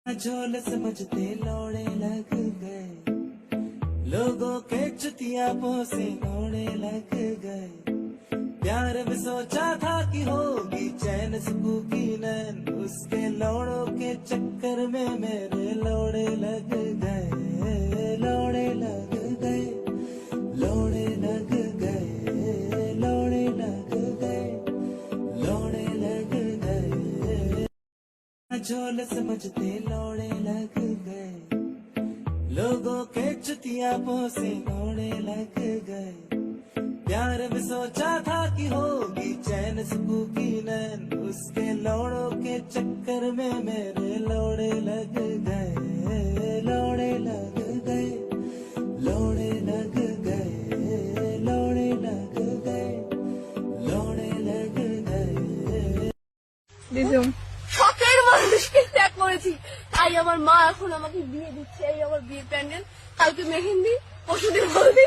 झोल समझते लौड़े लग गए, लोगों के चुतियापों से लौड़े लग गए। प्यार में सोचा था कि होगी चैन सुकून की नैन, उसके लौड़ों के चक्कर में मेरे लौड़े लग गए, लौड़े लग गए, लौड़े लग गए, लौड़े लग गए, लौड़े लग गए। झोल समझते लौड़े लग गए, लोगों के चुतियापों से लौड़े लग गए। प्यार में सोचा था कि होगी चैन सुकून की नैन, उसके लौड़ों के चक्कर में मेरे लौड़े लग गए, लौड़े लग गए, लौड़े लग गए, लौड़े लग गए, लौड़े लग गए। শখের মানুষকে ত্যাগ করেছি, তাই আমার মা এখন আমাকে বিয়ে দিচ্ছে। এই আমার বিয়ে প্যান্ডেল, কালকে মেহেন্দি, পরশুদিন হলদি।